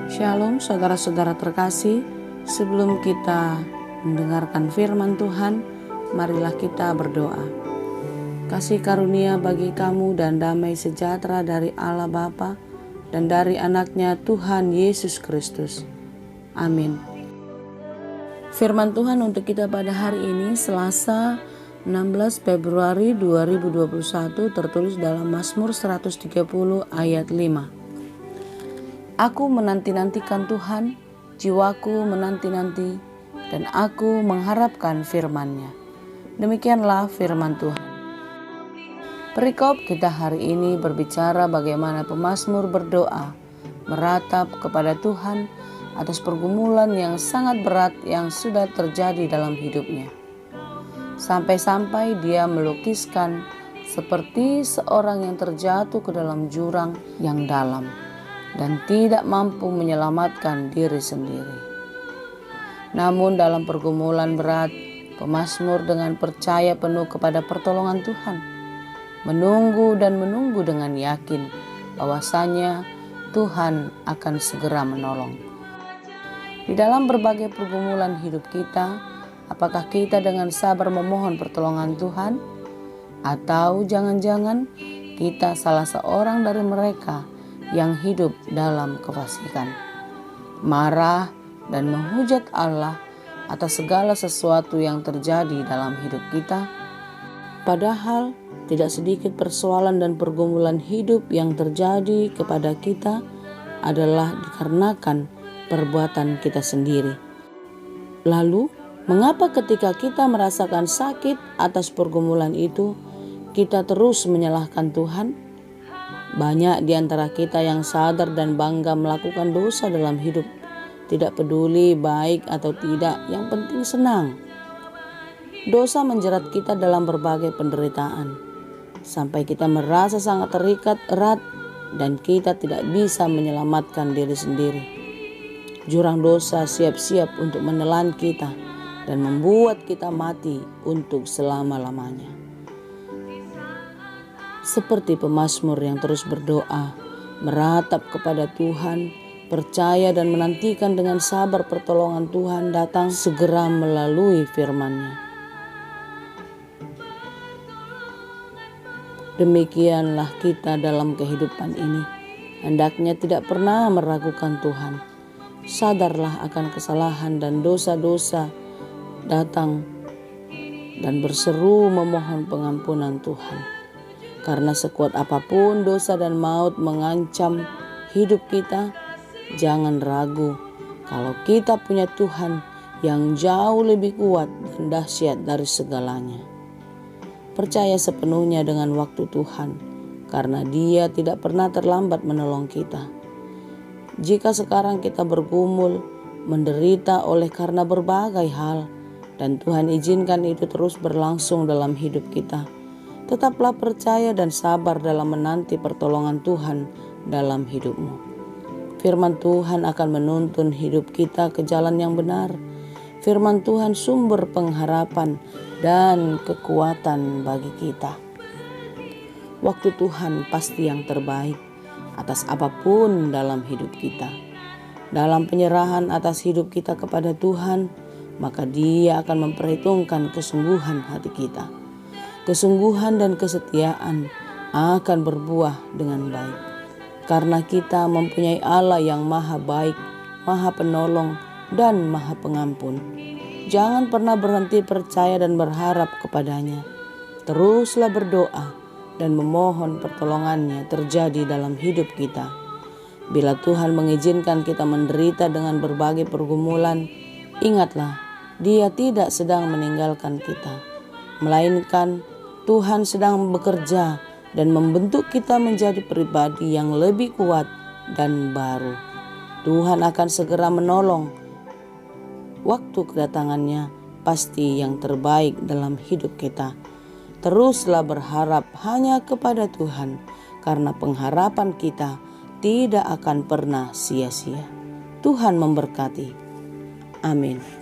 Shalom saudara-saudara terkasih, sebelum kita mendengarkan firman Tuhan, marilah kita berdoa. Kasih karunia bagi kamu dan damai sejahtera dari Allah Bapa dan dari anaknya Tuhan Yesus Kristus. Amin. Firman Tuhan untuk kita pada hari ini Selasa 16 Februari 2021 tertulis dalam Mazmur 130 ayat 5. Aku menanti-nantikan Tuhan, jiwaku menanti-nanti, dan aku mengharapkan firman-Nya. Demikianlah firman Tuhan. Perikop kita hari ini berbicara bagaimana pemazmur berdoa, meratap kepada Tuhan atas pergumulan yang sangat berat yang sudah terjadi dalam hidupnya. Sampai-sampai dia melukiskan seperti seorang yang terjatuh ke dalam jurang yang dalam dan tidak mampu menyelamatkan diri sendiri. Namun dalam pergumulan berat, pemazmur dengan percaya penuh kepada pertolongan Tuhan, menunggu dan menunggu dengan yakin bahwasanya Tuhan akan segera menolong. Di dalam berbagai pergumulan hidup kita, apakah kita dengan sabar memohon pertolongan Tuhan? Atau jangan-jangan kita salah seorang dari mereka yang hidup dalam kefasikan, marah dan menghujat Allah atas segala sesuatu yang terjadi dalam hidup kita? Padahal tidak sedikit persoalan dan pergumulan hidup yang terjadi kepada kita adalah dikarenakan perbuatan kita sendiri. Lalu, mengapa ketika kita merasakan sakit atas pergumulan itu, kita terus menyalahkan Tuhan? Banyak di antara kita yang sadar dan bangga melakukan dosa dalam hidup, tidak peduli baik atau tidak, yang penting senang. Dosa menjerat kita dalam berbagai penderitaan, sampai kita merasa sangat terikat erat dan kita tidak bisa menyelamatkan diri sendiri. Jurang dosa siap-siap untuk menelan kita dan membuat kita mati untuk selama-lamanya. Seperti pemazmur yang terus berdoa, meratap kepada Tuhan, percaya dan menantikan dengan sabar pertolongan Tuhan datang segera melalui firman-Nya. Demikianlah kita dalam kehidupan ini, hendaknya tidak pernah meragukan Tuhan. Sadarlah akan kesalahan dan dosa-dosa, datang dan berseru memohon pengampunan Tuhan. Karena sekuat apapun dosa dan maut mengancam hidup kita, jangan ragu kalau kita punya Tuhan yang jauh lebih kuat dan dahsyat dari segalanya. Percaya sepenuhnya dengan waktu Tuhan, karena Dia tidak pernah terlambat menolong kita. Jika sekarang kita bergumul, menderita oleh karena berbagai hal, dan Tuhan izinkan itu terus berlangsung dalam hidup kita, tetaplah percaya dan sabar dalam menanti pertolongan Tuhan dalam hidupmu. Firman Tuhan akan menuntun hidup kita ke jalan yang benar. Firman Tuhan sumber pengharapan dan kekuatan bagi kita. Waktu Tuhan pasti yang terbaik atas apapun dalam hidup kita. Dalam penyerahan atas hidup kita kepada Tuhan, maka Dia akan memperhitungkan kesungguhan hati kita. Kesungguhan dan kesetiaan akan berbuah dengan baik. Karena kita mempunyai Allah yang maha baik, maha penolong, dan maha pengampun. Jangan pernah berhenti percaya dan berharap kepadanya. Teruslah berdoa dan memohon pertolongannya terjadi dalam hidup kita. Bila Tuhan mengizinkan kita menderita dengan berbagai pergumulan, ingatlah, Dia tidak sedang meninggalkan kita, melainkan Tuhan sedang bekerja dan membentuk kita menjadi pribadi yang lebih kuat dan baru. Tuhan akan segera menolong. Waktu kedatangannya pasti yang terbaik dalam hidup kita. Teruslah berharap hanya kepada Tuhan, karena pengharapan kita tidak akan pernah sia-sia. Tuhan memberkati. Amin.